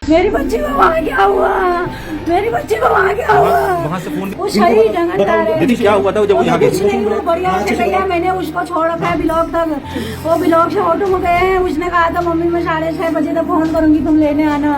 मेरी बच्ची को वहाँ क्या हुआ? मेरी बच्ची को वहाँ क्या हुआ? वहाँ से फोन वो सही ढंग दीदी क्या हुआ था जब वो यहाँ कुछ नहीं हुआ, बढ़िया से गया। मैंने उसको छोड़ रखा है ब्लॉक तक। वो ब्लॉक से ऑटो में गए हैं। उसने कहा था मम्मी मैं 6:30 बजे तक फोन करूंगी, तुम लेने आना।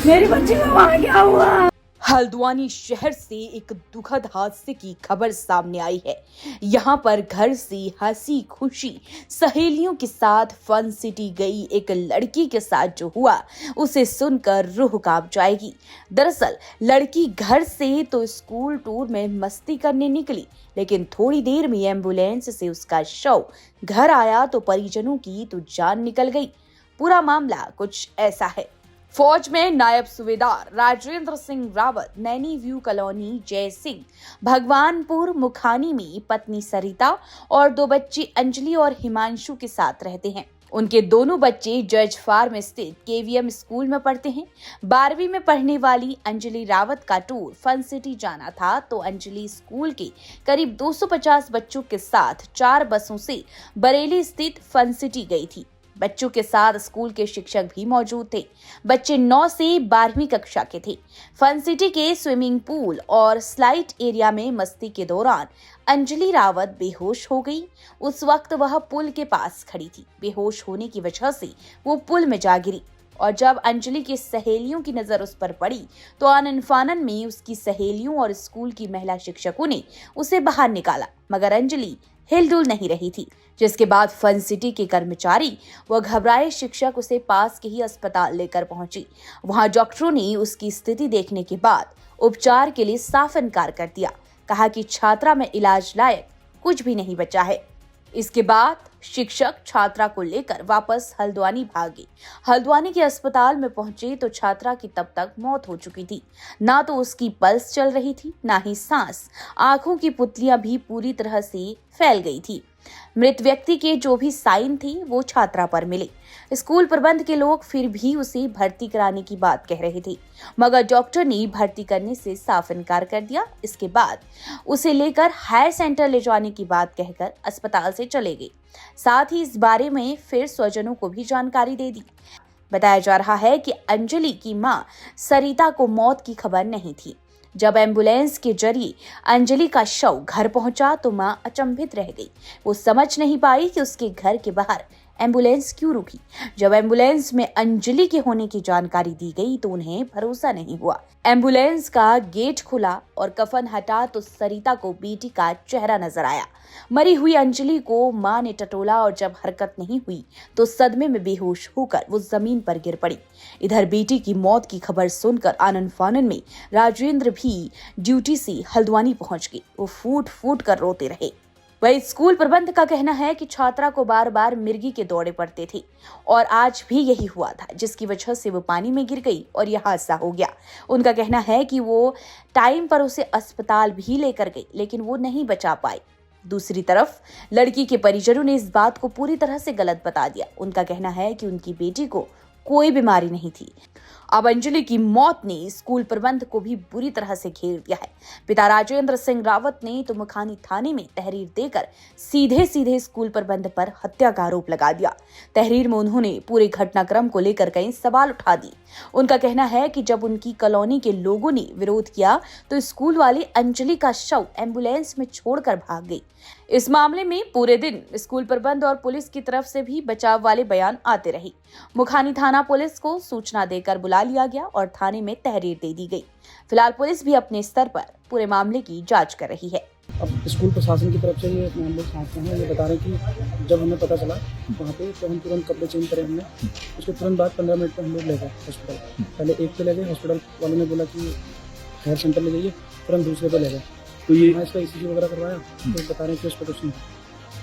मेरी बच्ची को वहाँ क्या हुआ? हल्द्वानी शहर से एक दुखद हादसे की खबर सामने आई है। यहाँ पर घर से हंसी खुशी सहेलियों के साथ फन सिटी गई एक लड़की के साथ जो हुआ उसे सुनकर रूह कांप जाएगी। दरअसल लड़की घर से तो स्कूल टूर में मस्ती करने निकली, लेकिन थोड़ी देर में एम्बुलेंस से उसका शव घर आया तो परिजनों की तो जान निकल गई। पूरा मामला कुछ ऐसा है। फौज में नायब सूबेदार राजेंद्र सिंह रावत नैनी व्यू कॉलोनी जय सिंह भगवानपुर मुखानी में पत्नी सरिता और 2 बच्चे अंजलि और हिमांशु के साथ रहते हैं। उनके दोनों बच्चे जज फार्म स्थित केवीएम स्कूल में पढ़ते हैं। 12वीं में पढ़ने वाली अंजलि रावत का टूर फन सिटी जाना था तो अंजलि स्कूल के करीब 250 बच्चों के साथ 4 बसों से बरेली स्थित फन सिटी गई थी। बच्चों के साथ स्कूल के शिक्षक भी मौजूद थे। बच्चे 9 से 12वीं कक्षा के थे। फन सिटी के स्विमिंग पूल और स्लाइड एरिया में मस्ती के दौरान अंजलि रावत बेहोश हो गई। उस वक्त वह पुल के पास खड़ी थी। बेहोश होने की वजह से वो पुल में जा गिरी और जब अंजलि की सहेलियों की नजर उस पर पड़ी तो आनन फानन में उसकी सहेलियों और स्कूल की महिला शिक्षकों ने उसे बाहर निकाला, मगर अंजलि हिलडुल नहीं रही थी। जिसके बाद फन सिटी के कर्मचारी व घबराए शिक्षक उसे पास के ही अस्पताल लेकर पहुंची। वहां डॉक्टरों ने उसकी स्थिति देखने के बाद उपचार के लिए साफ इनकार कर दिया। कहा कि छात्रा में इलाज लायक कुछ भी नहीं बचा है। इसके बाद शिक्षक छात्रा को लेकर वापस हल्द्वानी भाग गई। हल्द्वानी के अस्पताल में पहुंचे तो छात्रा की तब तक मौत हो चुकी थी। ना तो उसकी पल्स चल रही थी, ना ही सांस। आंखों की पुतलियां भी पूरी तरह से फैल गई थी। मृत व्यक्ति के जो भी साइन थे वो छात्रा पर मिले। स्कूल प्रबंध के लोग फिर भी उसे भर्ती कराने की बात कह रहे थे, मगर डॉक्टर ने भर्ती करने से साफ इनकार कर दिया। इसके बाद उसे लेकर हायर सेंटर ले जाने की बात कहकर अस्पताल से चले गए। साथ ही इस बारे में फिर स्वजनों को भी जानकारी दे दी। बताया जा रहा है कि अंजलि की मां सरिता को मौत की खबर नहीं थी। जब एम्बुलेंस के जरिए अंजलि का शव घर पहुंचा तो मां अचंभित रह गई। वो समझ नहीं पाई कि उसके घर के बाहर एम्बुलेंस क्यों रुकी। जब एम्बुलेंस में अंजलि के होने की जानकारी दी गई तो उन्हें भरोसा नहीं हुआ। एम्बुलेंस का गेट खुला और कफन हटा तो सरिता को बेटी का चेहरा नजर आया। मरी हुई अंजलि को मां ने टटोला और जब हरकत नहीं हुई तो सदमे में बेहोश होकर वो जमीन पर गिर पड़ी। इधर बेटी की मौत की खबर सुनकर आनन फानन में राजेंद्र भी ड्यूटी से हल्द्वानी पहुंच गए। वो फूट फूट कर रोते रहे। वही स्कूल प्रबंध का कहना है कि छात्रा को बार बार मिर्गी के दौरे पड़ते थे और आज भी यही हुआ था, जिसकी वजह से वो पानी में गिर गई और यह हादसा हो गया। उनका कहना है कि वो टाइम पर उसे अस्पताल भी लेकर गई, लेकिन वो नहीं बचा पाई। दूसरी तरफ लड़की के परिजनों ने इस बात को पूरी तरह से गलत बता दिया। उनका कहना है कि उनकी बेटी को कोई बीमारी नहीं थी। अब अंजलि की मौत ने स्कूल प्रबंध को भी बुरी तरह से घेर दिया है। पिता राजेंद्र सिंह रावत ने तो मुखानी थाने में तहरीर देकर सीधे स्कूल प्रबंध पर हत्या का आरोप लगा दिया। तहरीर में उन्होंने पूरे घटनाक्रम को लेकर कई सवाल उठा दिए। उनका कहना है कि जब उनकी कॉलोनी के लोगों ने विरोध किया तो स्कूल वाले अंजलि का शव एम्बुलेंस में छोड़कर भाग गई। इस मामले में पूरे दिन स्कूल प्रबंध और पुलिस की तरफ से भी बचाव वाले बयान आते रहे। मुखानी थाना पुलिस को सूचना देकर बुला लिया गया और थाने में तहरीर दे दी गई। फिलहाल पुलिस भी अपने स्तर पर पूरे मामले की जांच कर रही है। अब स्कूल प्रशासन की तरफ से ये हम लोग साथ हैं, ये बता रहे हैं कि जब हमें पता चला वहाँ पे तो हम तुरंत कपड़े चेंज करे हमने। उसके तुरंत बाद 15 मिनट में हम लोग ले गए हॉस्पिटल। पहले एक पे ले गए, हॉस्पिटल वालों ने बोला कि हायर सेंटर ले जाइए, तुरंत दूसरे पे ले गए। तो ये इसका ECG वगैरह करवाया तो बता रहे हैं कि उस पर कुछ नहीं।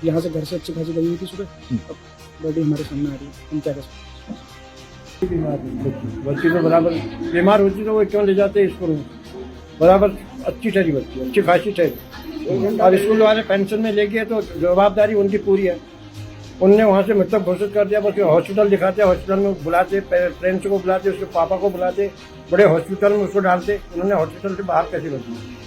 यहाँ से घर से अच्छी खासी गई हुई थी सुबह, अब बॉडी हमारे सामने आ रही है, हम क्या कर सकते हैं। बच्ची तो बराबर बीमार होती तो वो क्यों ले जाते इसको, बराबर अच्छी ठहरी बच्ची, अच्छी खासी ठहरी। और स्कूल वाले पेंशन में ले गए तो जवाबदारी उनकी पूरी है। उनने वहाँ से मतलब घोषित कर दिया, बस हॉस्पिटल दिखाते, हॉस्पिटल में बुलाते, पेरेंट्स को बुलाते, उसके पापा को बुलाते, बड़े हॉस्पिटल में उसको डालते। उन्होंने हॉस्पिटल से बाहर कैसे कर दिया।